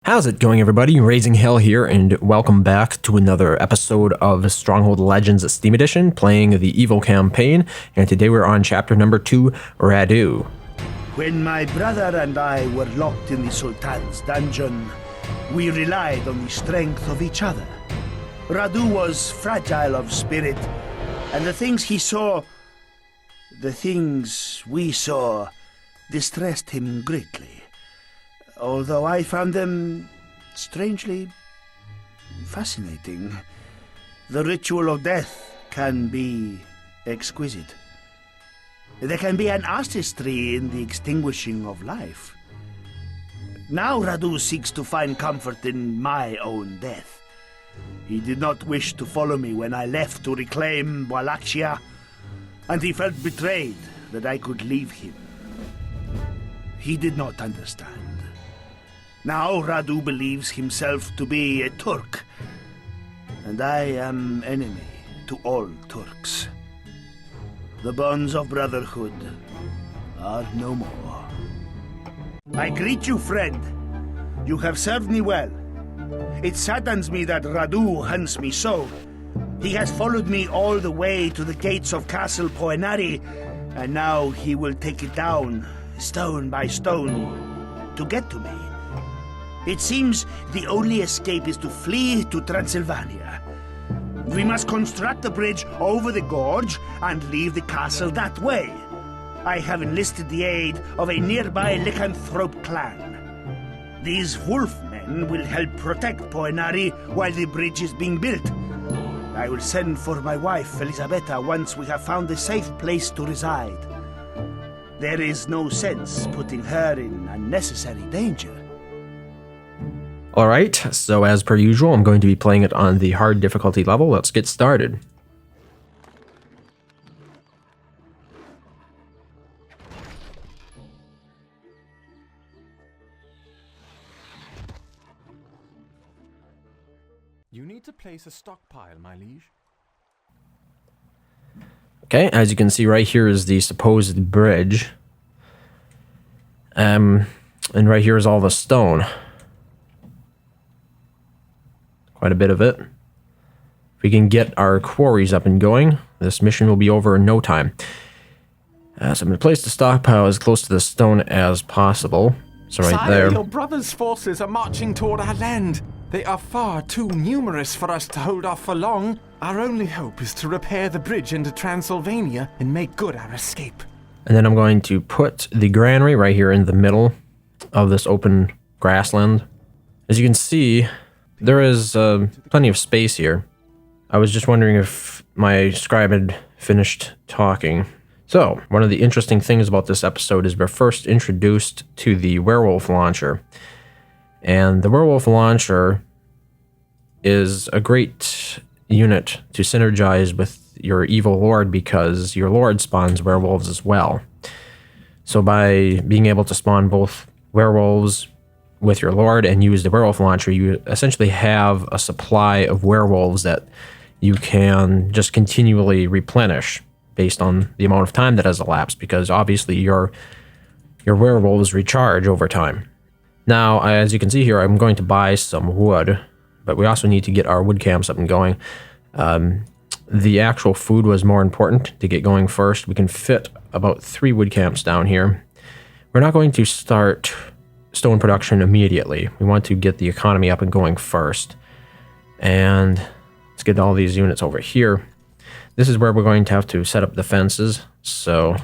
How's it going, everybody? RazingHel here, and welcome back to another episode of Stronghold Legends Steam Edition, playing the Evil campaign, and today we're on chapter number 2, Radu. When my brother and I were locked in the Sultan's dungeon, we relied on the strength of each other. Radu was fragile of spirit, and the things he saw, the things we saw, distressed him greatly. Although I found them strangely fascinating. The ritual of death can be exquisite. There can be an artistry in the extinguishing of life. Now Radu seeks to find comfort in my own death. He did not wish to follow me when I left to reclaim Wallachia, and he felt betrayed that I could leave him. He did not understand. Now Radu believes himself to be a Turk, and I am enemy to all Turks. The bonds of brotherhood are no more. I greet you, friend. You have served me well. It saddens me that Radu hunts me so. He has followed me all the way to the gates of Castle Poenari, and now he will take it down, stone by stone, to get to me. It seems the only escape is to flee to Transylvania. We must construct a bridge over the gorge and leave the castle that way. I have enlisted the aid of a nearby lycanthrope clan. These wolf men will help protect Poenari while the bridge is being built. I will send for my wife, Elisabetta, once we have found a safe place to reside. There is no sense putting her in unnecessary danger. Alright, so as per usual, I'm going to be playing it on the hard difficulty level. Let's get started. You need to place a stockpile, my liege. Okay, as you can see right here is the supposed bridge. And right here is all the stone. Quite a bit of it. If we can get our quarries up and going, this mission will be over in no time. So I'm going to place the stockpile as close to the stone as possible. So right Sire, there. your brother's forces are marching toward our land. They are far too numerous for us to hold off for long. Our only hope is to repair the bridge into Transylvania and make good our escape. And then I'm going to put the granary right here in the middle of this open grassland. As you can see, there is plenty of space here. I was just wondering if my scribe had finished talking. So, one of the interesting things about this episode is we're first introduced to the werewolf launcher. And the werewolf launcher is a great unit to synergize with your evil lord because your lord spawns werewolves as well. So by being able to spawn both werewolves with your lord and use the werewolf launcher, you essentially have a supply of werewolves that you can just continually replenish based on the amount of time that has elapsed, because obviously your werewolves recharge over time. Now, as you can see here, I'm going to buy some wood, but we also need to get our wood camps up and going. The actual food was more important to get going first. We can fit about 3 wood camps down here. We're not going to start stone production immediately. We want to get the economy up and going first. And let's get all these units over here. This is where we're going to have to set up the fences. So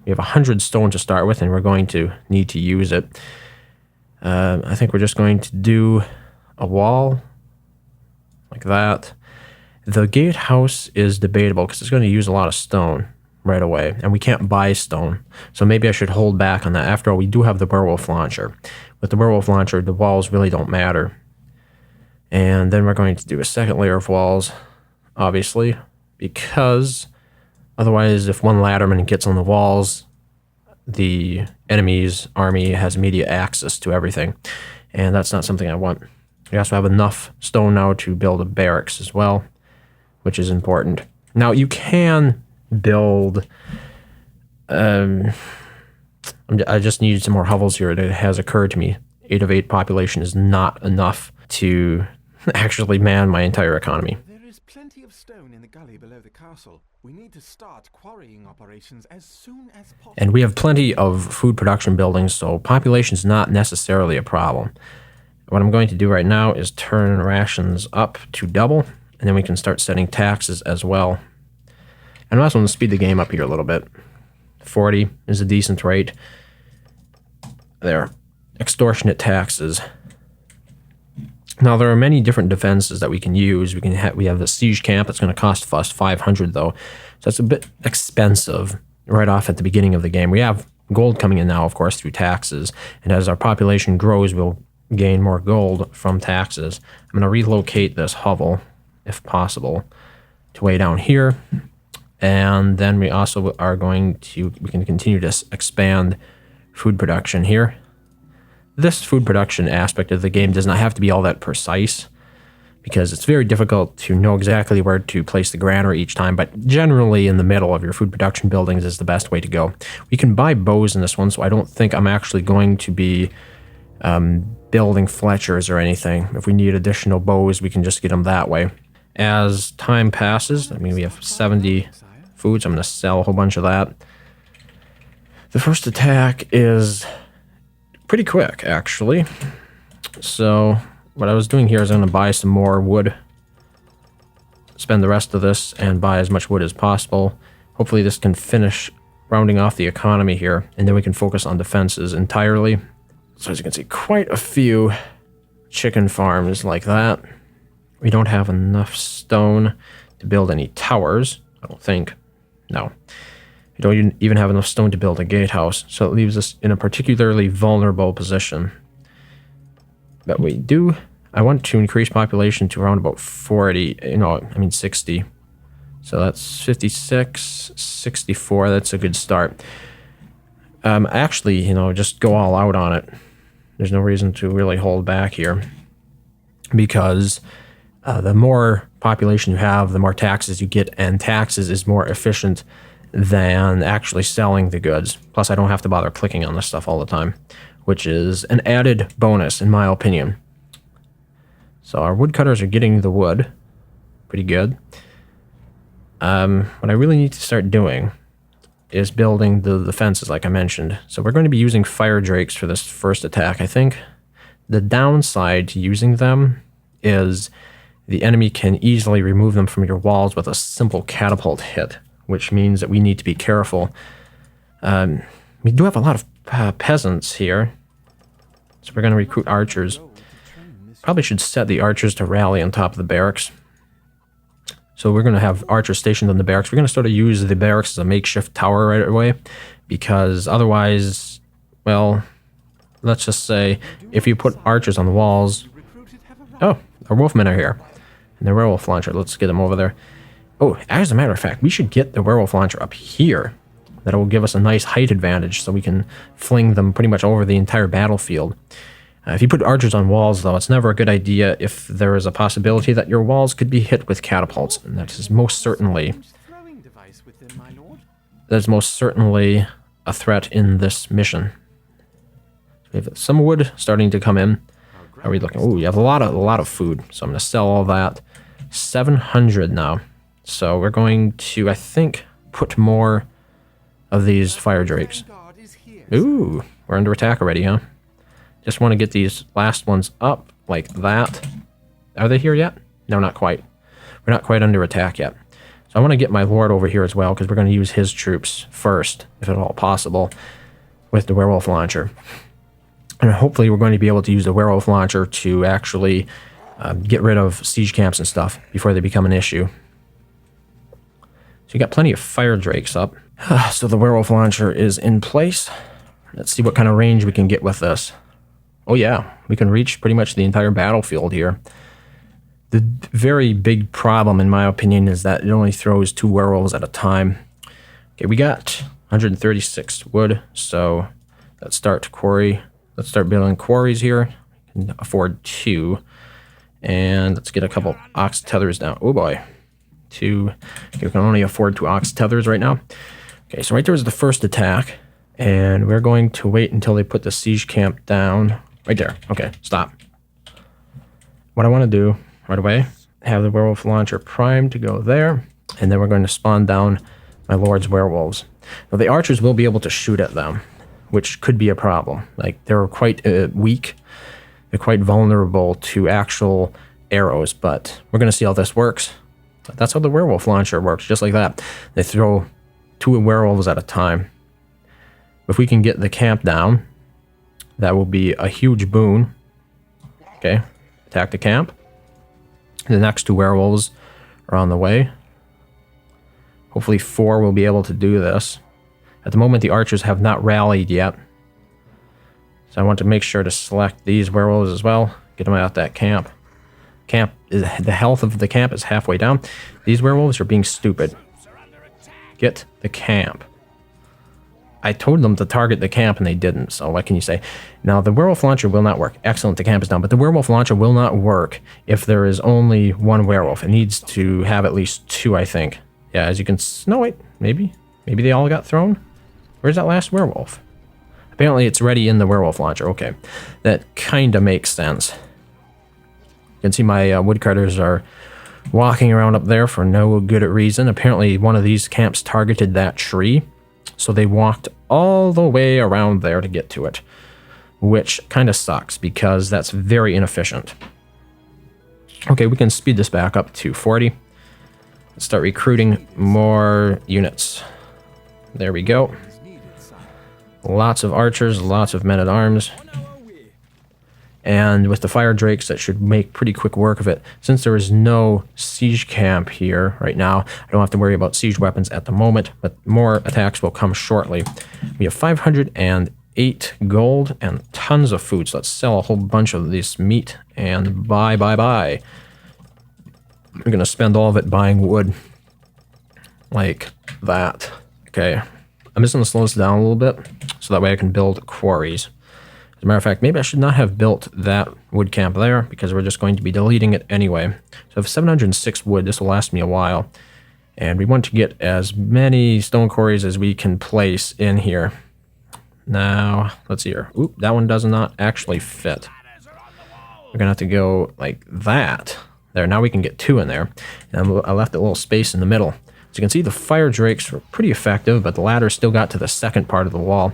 we have 100 stone to start with, and we're going to need to use it. I think we're just going to do a wall like that. The gatehouse is debatable because it's going to use a lot of stone right away, and we can't buy stone. So maybe I should hold back on that. After all, we do have the werewolf launcher. With the werewolf launcher, the walls really don't matter. And then we're going to do a second layer of walls, obviously, because otherwise if one ladderman gets on the walls, the enemy's army has immediate access to everything, and that's not something I want. We also have enough stone now to build a barracks as well, which is important. Now you can build I just needed some more hovels here. It has occurred to me. 8 of 8 population is not enough to actually man my entire economy. There is plenty of stone in the gully below the castle. We need to start quarrying operations as soon as possible. And we have plenty of food production buildings, so population is not necessarily a problem. What I'm going to do right now is turn rations up to double, and then we can start setting taxes as well. And I'm also going to speed the game up here a little bit. 40 is a decent rate. There. Extortionate taxes. Now, there are many different defenses that we can use. We have the siege camp. It's going to cost us 500, though. So it's a bit expensive right off at the beginning of the game. We have gold coming in now, of course, through taxes. And as our population grows, we'll gain more gold from taxes. I'm going to relocate this hovel, if possible, to way down here. And then we also are we can continue to expand food production here. This food production aspect of the game does not have to be all that precise, because it's very difficult to know exactly where to place the granary each time, but generally in the middle of your food production buildings is the best way to go. We can buy bows in this one, so I don't think I'm actually going to be building Fletchers or anything. If we need additional bows, we can just get them that way. As time passes, I mean, we have 70 food, so I'm going to sell a whole bunch of that. The first attack is pretty quick, actually. So what I was doing here is I'm going to buy some more wood, spend the rest of this, and buy as much wood as possible. Hopefully this can finish rounding off the economy here, and then we can focus on defenses entirely. So as you can see, quite a few chicken farms like that. We don't have enough stone to build any towers, I don't think. No. We don't even have enough stone to build a gatehouse, so it leaves us in a particularly vulnerable position. But we do... I want to increase population to around about 40, 60. So that's 56, 64, that's a good start. Actually, just go all out on it. There's no reason to really hold back here, because the more population you have, the more taxes you get, and taxes is more efficient than actually selling the goods. Plus, I don't have to bother clicking on this stuff all the time, which is an added bonus, in my opinion. So our woodcutters are getting the wood. Pretty good. What I really need to start doing is building the fences, like I mentioned. So we're going to be using fire drakes for this first attack, I think. The downside to using them is the enemy can easily remove them from your walls with a simple catapult hit, which means that we need to be careful. We do have a lot of peasants here, so we're going to recruit archers. Probably should set the archers to rally on top of the barracks. So we're going to have archers stationed on the barracks. We're going to sort of use the barracks as a makeshift tower right away, because otherwise, well, let's just say if you put archers on the walls... Oh, our wolfmen are here. And the werewolf launcher, let's get them over there. Oh, as a matter of fact, we should get the werewolf launcher up here. That will give us a nice height advantage, so we can fling them pretty much over the entire battlefield. If you put archers on walls, though, it's never a good idea if there is a possibility that your walls could be hit with catapults, and that is most certainly a threat in this mission. We have some wood starting to come in. How are we looking? Oh, we have a lot of food, so I'm going to sell all that. 700 now. So we're going to, I think, put more of these fire drakes. Ooh, we're under attack already, huh? Just want to get these last ones up like that. Are they here yet? No, not quite. We're not quite under attack yet. So I want to get my lord over here as well, because we're going to use his troops first, if at all possible, with the werewolf launcher. And hopefully we're going to be able to use the werewolf launcher to actually get rid of siege camps and stuff before they become an issue. So you got plenty of fire drakes up. So the werewolf launcher is in place. Let's see what kind of range we can get with this. Oh yeah, we can reach pretty much the entire battlefield here. The very big problem, in my opinion, is that it only throws 2 werewolves at a time. Okay, we got 136 wood, so let's start building quarries here. We can afford 2. And let's get a couple ox tethers down. Oh boy. 2. Okay, we can only afford 2 ox tethers right now. Okay, so right there is the first attack. And we're going to wait until they put the siege camp down Right there. Okay, stop. What I want to do right away, have the werewolf launcher primed to go there, and then we're going to spawn down my lord's werewolves. Now, the archers will be able to shoot at them, which could be a problem. Like, they're quite weak. They're quite vulnerable to actual arrows, but we're going to see how this works. But that's how the werewolf launcher works, just like that. They throw 2 werewolves at a time. If we can get the camp down, that will be a huge boon. Okay, attack the camp. The next 2 werewolves are on the way. Hopefully 4 will be able to do this. At the moment, the archers have not rallied yet. So I want to make sure to select these werewolves as well. Get them out that camp. The health of the camp is halfway down. These werewolves are being stupid. Get the camp. I told them to target the camp and they didn't, so what can you say? Now, the werewolf launcher will not work. Excellent, the camp is down, but the werewolf launcher will not work if there is only 1 werewolf. It needs to have at least 2, I think. Yeah, as you can... No, wait, maybe? Maybe they all got thrown? Where's that last werewolf? Apparently it's ready in the werewolf launcher. Okay, that kind of makes sense. You can see my woodcutters are walking around up there for no good reason. Apparently one of these camps targeted that tree, so they walked all the way around there to get to it, which kind of sucks because that's very inefficient. Okay, we can speed this back up to 40. Let's start recruiting more units. There we go. Lots of archers, lots of men-at-arms. And with the fire drakes, that should make pretty quick work of it. Since there is no siege camp here right now, I don't have to worry about siege weapons at the moment, but more attacks will come shortly. We have 508 gold and tons of food, so let's sell a whole bunch of this meat and buy. We're going to spend all of it buying wood. Like that. Okay. I'm just going to slow this down a little bit, so that way I can build quarries. As a matter of fact, maybe I should not have built that wood camp there, because we're just going to be deleting it anyway. So I have 706 wood. This will last me a while. And we want to get as many stone quarries as we can place in here. Now, let's see here. Oop, that one does not actually fit. We're going to have to go like that. There, now we can get 2 in there. And I left a little space in the middle. As you can see, the fire drakes were pretty effective, but the ladder still got to the second part of the wall.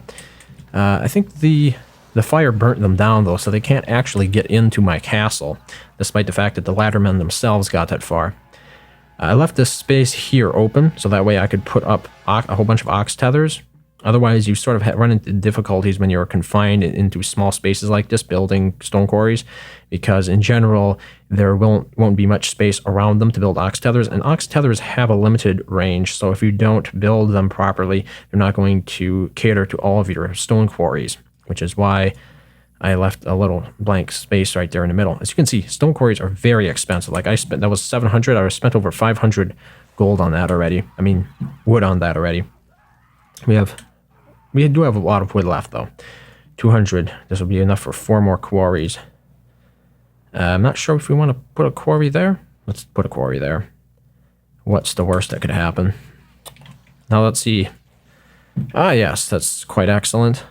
I think the fire burnt them down, though, so they can't actually get into my castle, despite the fact that the laddermen themselves got that far. I left this space here open, so that way I could put up a whole bunch of ox tethers. Otherwise, you sort of run into difficulties when you're confined into small spaces like this, building stone quarries, because in general, there won't be much space around them to build ox tethers, and ox tethers have a limited range, so if you don't build them properly, they're not going to cater to all of your stone quarries, which is why I left a little blank space right there in the middle. As you can see, stone quarries are very expensive. Like that was 700, I spent over 500 gold on that already. I mean, wood on that already. We do have a lot of wood left, though. 200. This will be enough for 4 more quarries. I'm not sure if we want to put a quarry there. Let's put a quarry there. What's the worst that could happen? Now let's see. Ah, yes, that's quite excellent.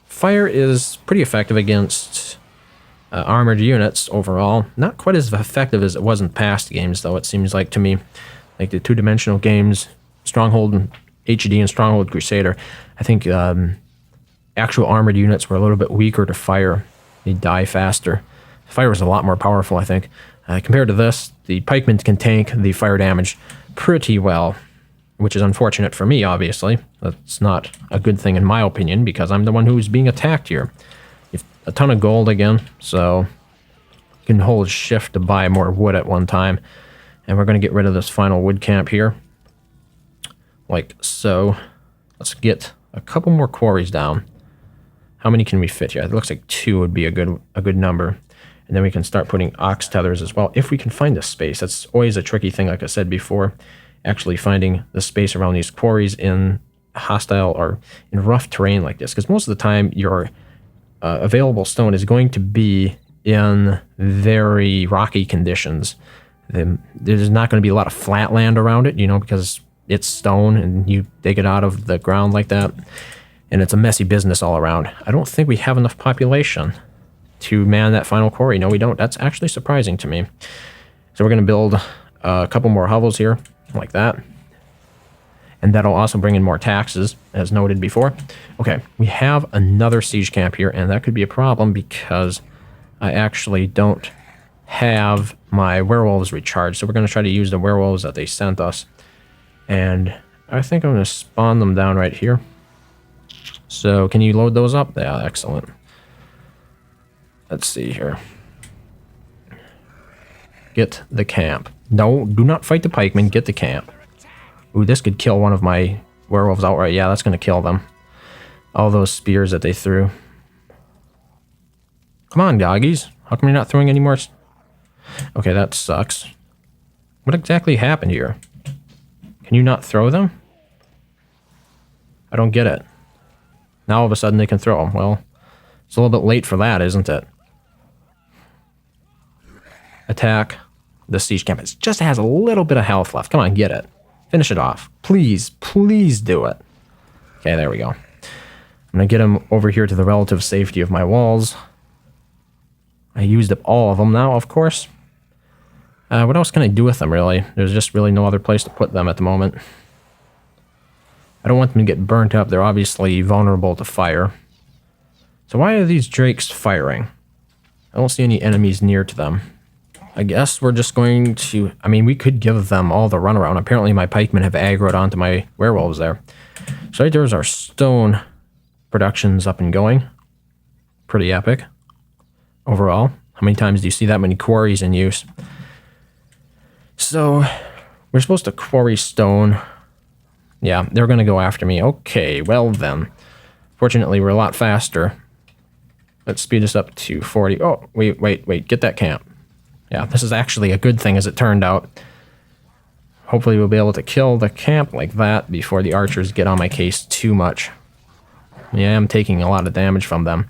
Fire is pretty effective against armored units overall. Not quite as effective as it was in past games, though, it seems like to me. Like the two-dimensional games, Stronghold HD and Stronghold Crusader, I think actual armored units were a little bit weaker to fire. They die faster. Fire is a lot more powerful, I think. Compared to this, the pikemen can tank the fire damage pretty well, which is unfortunate for me, obviously. That's not a good thing in my opinion, because I'm the one who's being attacked here. You have a ton of gold again, so you can hold shift to buy more wood at one time. And we're going to get rid of this final wood camp here. Like so. Let's get a couple more quarries down. How many can we fit here? It looks like 2 would be a good number. And then we can start putting ox tethers as well, if we can find the space. That's always a tricky thing, like I said before. Actually finding the space around these quarries in hostile or in rough terrain like this. Because most of the time, your available stone is going to be in very rocky conditions. There's not going to be a lot of flat land around it, because it's stone and you dig it out of the ground like that. And it's a messy business all around. I don't think we have enough population to man that final quarry. No, we don't. That's actually surprising to me. So we're going to build a couple more hovels here, like that. And that'll also bring in more taxes, as noted before. Okay, we have another siege camp here, and that could be a problem because I actually don't have my werewolves recharged. So we're going to try to use the werewolves that they sent us. And I think I'm going to spawn them down right here. So can you load those up? Yeah, excellent. Let's see here. Get the camp. No, do not fight the pikemen. Get the camp. Ooh, this could kill one of my werewolves outright. Yeah, that's going to kill them. All those spears that they threw. Come on, doggies. How come you're not throwing any more? Okay, that sucks. What exactly happened here? Can you not throw them? I don't get it. Now all of a sudden they can throw them. Well, it's a little bit late for that, isn't it? Attack the siege camp. It just has a little bit of health left. Come on, get it. Finish it off. Please, please do it. Okay, there we go. I'm going to get him over here to the relative safety of my walls. I used up all of them now, of course. What else can I do with them, really? There's just really no other place to put them at the moment. I don't want them to get burnt up. They're obviously vulnerable to fire. So why are these drakes firing? I don't see any enemies near to them. I guess we're just going to... I mean, we could give them all the runaround. Apparently my pikemen have aggroed onto my werewolves there. So right there's our stone productions up and going. Pretty epic. Overall. How many times do you see that many quarries in use? So, we're supposed to quarry stone. Yeah, they're going to go after me. Okay, well then. Fortunately, we're a lot faster. Let's speed this up to 40. Oh, wait. Get that camp. Yeah, this is actually a good thing as it turned out. Hopefully we'll be able to kill the camp like that before the archers get on my case too much. Yeah, I'm taking a lot of damage from them.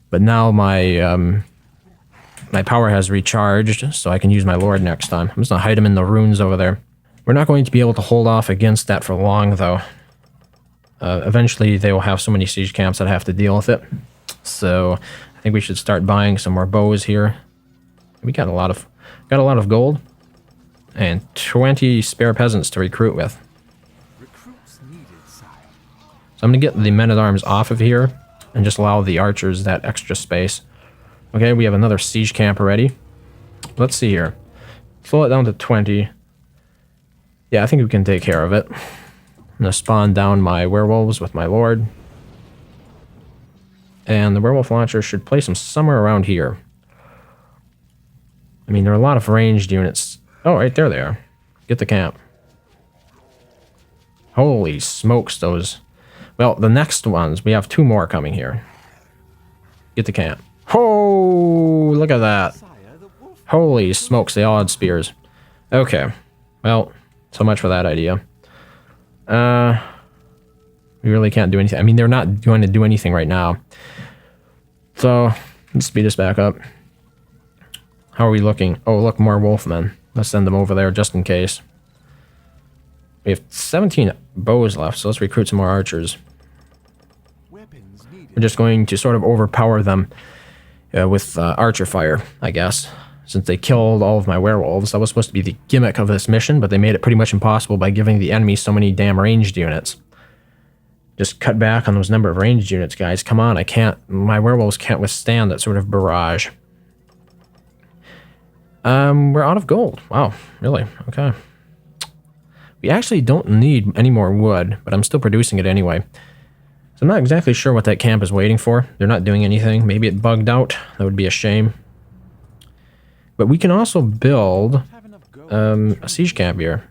But now my power has recharged, so I can use my lord next time. I'm just going to hide him in the ruins over there. We're not going to be able to hold off against that for long, though. Eventually, they will have so many siege camps that I have to deal with it. So, I think we should start buying some more bows here. We got a lot of gold and 20 spare peasants to recruit with. So I'm going to get the men-at-arms off of here and just allow the archers that extra space. Okay, we have another siege camp already. Let's see here. Slow it down to 20. Yeah, I think we can take care of it. I'm going to spawn down my werewolves with my lord. And the werewolf launcher should place them somewhere around here. I mean, there are a lot of ranged units. Oh, right there they are. Get the camp. Holy smokes, those... Well, the next ones, we have 2 more coming here. Get the camp. Oh, look at that. Holy smokes, they all had spears. Okay. Well, so much for that idea. We really can't do anything. I mean, they're not going to do anything right now. So, let's speed this back up. How are we looking? Oh, look, more wolfmen. Let's send them over there just in case. We have 17 bows left, so let's recruit some more archers. We're just going to sort of overpower them with archer fire, I guess. Since they killed all of my werewolves. That was supposed to be the gimmick of this mission, but they made it pretty much impossible by giving the enemy so many damn ranged units. Just cut back on those number of ranged units, guys. Come on, my werewolves can't withstand that sort of barrage. We're out of gold. Wow, really? Okay. We actually don't need any more wood, but I'm still producing it anyway. So I'm not exactly sure what that camp is waiting for. They're not doing anything. Maybe it bugged out. That would be a shame. But we can also build a siege camp here.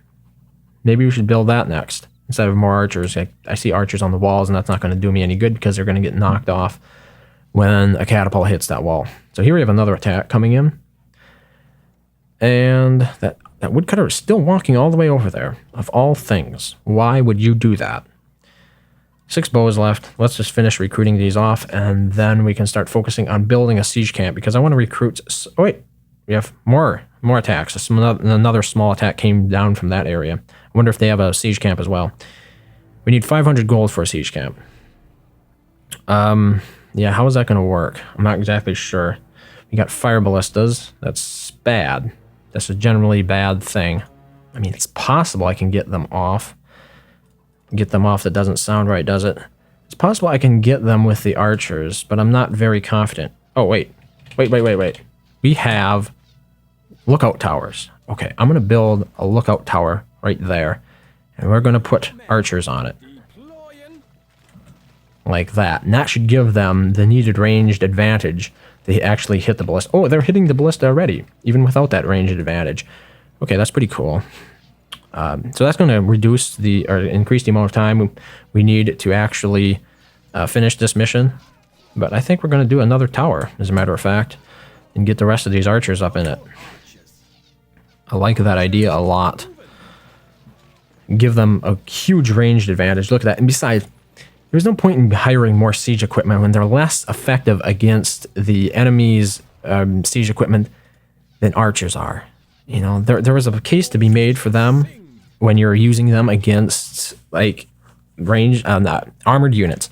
Maybe we should build that next. Instead of more archers. I see archers on the walls, and that's not going to do me any good because they're going to get knocked off when a catapult hits that wall. So here we have another attack coming in. And that woodcutter is still walking all the way over there. Of all things, why would you do that? 6 bows left. Let's just finish recruiting these off, and then we can start focusing on building a siege camp, because I want to recruit... Oh, wait. We have more attacks. Another small attack came down from that area. I wonder if they have a siege camp as well. We need 500 gold for a siege camp. Yeah, Yeah, how is that going to work? I'm not exactly sure. We got fire ballistas. That's bad. That's a generally bad thing. I mean, it's possible I can get them off. Get them off. That doesn't sound right, does it? It's possible I can get them with the archers, but I'm not very confident. Oh, wait. Wait. We have lookout towers. Okay, I'm going to build a lookout tower right there. And we're going to put archers on it. Like that. And that should give them the needed ranged advantage. They actually hit the ballista. Oh, they're hitting the ballista already, even without that ranged advantage. Okay, that's pretty cool. So that's going to reduce or increase the amount of time we need to actually finish this mission. But I think we're going to do another tower, as a matter of fact, and get the rest of these archers up in it. I like that idea a lot. Give them a huge ranged advantage. Look at that. And besides, there's no point in hiring more siege equipment when they're less effective against the enemy's siege equipment than archers are. You know, there was a case to be made for them when you're using them against, like, armored units.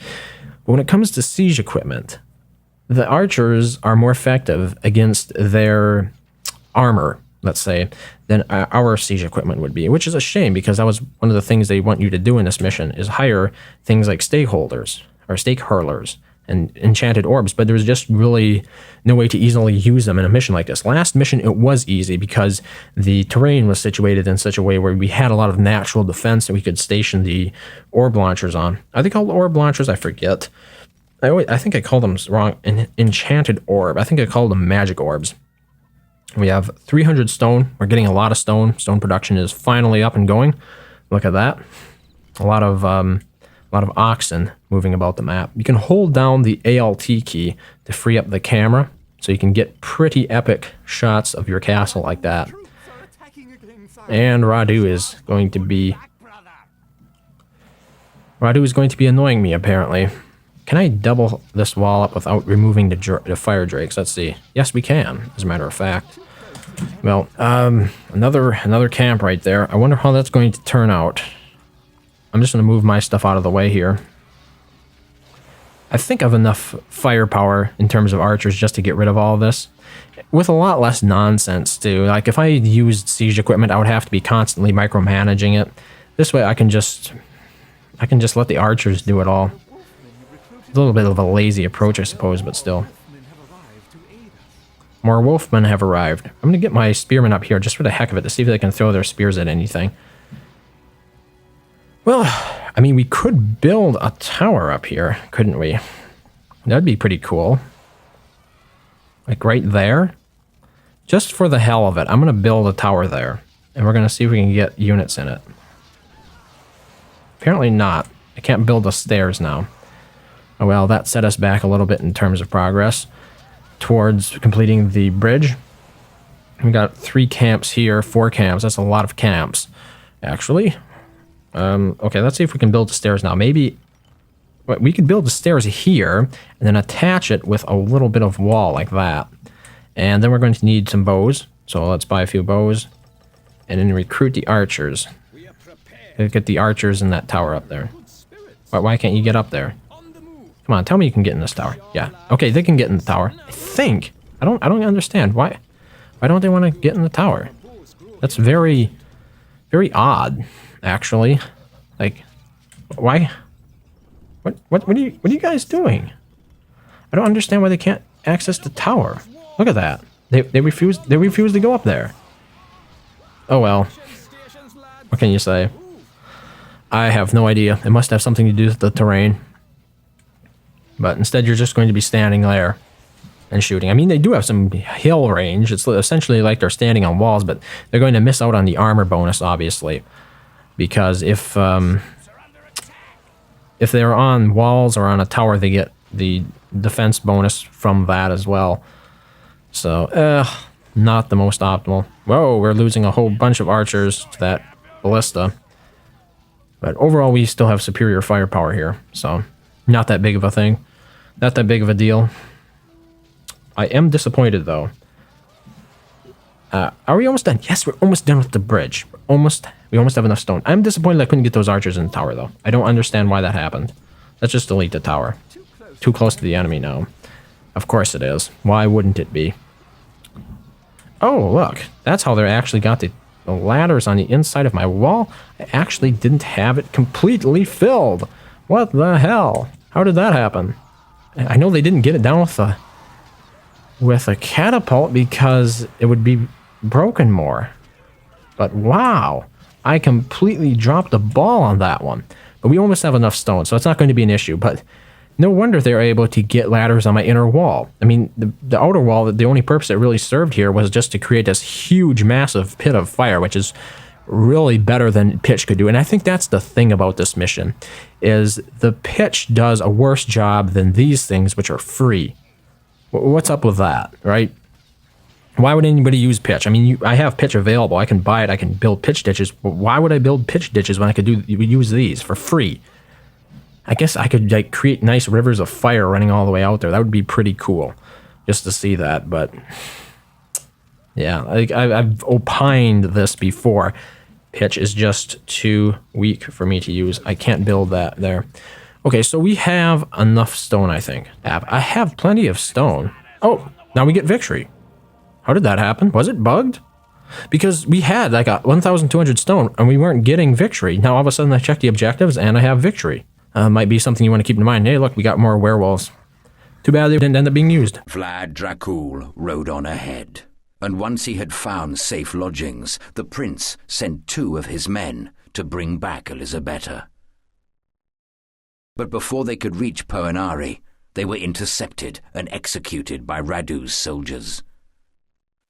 But when it comes to siege equipment, the archers are more effective against their armor, let's say, than our siege equipment would be, which is a shame because that was one of the things they want you to do in this mission is hire things like stakeholders or stake hurlers and enchanted orbs, but there's just really no way to easily use them in a mission like this. Last mission, it was easy because the terrain was situated in such a way where we had a lot of natural defense that we could station the orb launchers on. Are they called orb launchers? I forget. I think I called them wrong. An enchanted orb. I think I called them magic orbs. We have 300 stone. We're getting a lot of stone. Stone production is finally up and going. Look at that. A lot of oxen moving about the map. You can hold down the ALT key to free up the camera, so you can get pretty epic shots of your castle like that. And Radu is going to be annoying me apparently. Can I double this wall up without removing the fire drakes? Let's see. Yes, we can, as a matter of fact. Well, another camp right there. I wonder how that's going to turn out. I'm just going to move my stuff out of the way here. I think I have enough firepower in terms of archers just to get rid of all of this. With a lot less nonsense, too. Like, if I used siege equipment, I would have to be constantly micromanaging it. This way, I can just let the archers do it all. A little bit of a lazy approach, I suppose, but still. More wolfmen have arrived. I'm going to get my spearmen up here just for the heck of it to see if they can throw their spears at anything. Well, I mean, we could build a tower up here, couldn't we? That'd be pretty cool. Like right there. Just for the hell of it, I'm going to build a tower there. And we're going to see if we can get units in it. Apparently not. I can't build the stairs now. Oh, well, that set us back a little bit in terms of progress towards completing the bridge. We got 3 camps here, 4 camps. That's a lot of camps, actually. Okay, let's see if we can build the stairs now. Maybe we could build the stairs here and then attach it with a little bit of wall like that. And then we're going to need some bows. So let's buy a few bows and then recruit the archers. Get the archers in that tower up there. Why can't you get up there? Come on, tell me you can get in this tower. Yeah. Okay, they can get in the tower. I think. I don't understand. Why don't they want to get in the tower? That's very, very odd, actually. Like, why? What are you guys doing? I don't understand why they can't access the tower. Look at that. They refuse to go up there. Oh well. What can you say? I have no idea. It must have something to do with the terrain. But instead, you're just going to be standing there and shooting. I mean, they do have some hill range. It's essentially like they're standing on walls, but they're going to miss out on the armor bonus, obviously. Because if they're on walls or on a tower, they get the defense bonus from that as well. So, not the most optimal. Whoa, we're losing a whole bunch of archers to that ballista. But overall, we still have superior firepower here, so not that big of a thing. Not that big of a deal. I am disappointed, though. Are we almost done? Yes, we're almost done with the bridge. We almost have enough stone. I'm disappointed I couldn't get those archers in the tower, though. I don't understand why that happened. Let's just delete the tower. too close to the enemy now. Of course it is. Why wouldn't it be? Oh, look. That's how they actually got the ladders on the inside of my wall. I actually didn't have it completely filled. What the hell? How did that happen? I know they didn't get it down with a catapult because it would be broken more. But wow, I completely dropped the ball on that one. But we almost have enough stone, so it's not going to be an issue. But no wonder they were able to get ladders on my inner wall. I mean, the outer wall, the only purpose it really served here was just to create this huge, massive pit of fire, which is really better than pitch could do. And I think that's the thing about this mission, is the pitch does a worse job than these things, which are free. What's up with that, right? Why would anybody use pitch? I mean, I have pitch available. I can buy it. I can build pitch ditches. But why would I build pitch ditches when I could use these for free? I guess I could like create nice rivers of fire running all the way out there. That would be pretty cool, just to see that. But yeah, I've opined this before. Pitch is just too weak for me to use. I can't build that there. Okay, so we have enough stone, I think. I have plenty of stone. Oh, now we get victory. How did that happen? Was it bugged? Because we had like a 1,200 stone and we weren't getting victory. Now all of a sudden I check the objectives and I have victory. Might be something you want to keep in mind. Hey, look, we got more werewolves. Too bad they didn't end up being used. Vlad Dracula rode on ahead, and once he had found safe lodgings, the prince sent 2 of his men to bring back Elisabetta. But before they could reach Poenari, they were intercepted and executed by Radu's soldiers.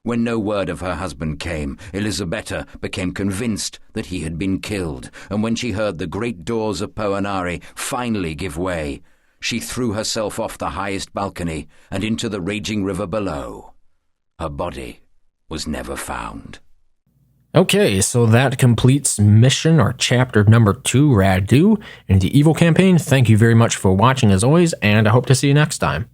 When no word of her husband came, Elisabetta became convinced that he had been killed, and when she heard the great doors of Poenari finally give way, she threw herself off the highest balcony and into the raging river below. Her body was never found. Okay, so that completes mission or chapter number 2, Radu, in the Evil campaign. Thank you very much for watching as always, and I hope to see you next time.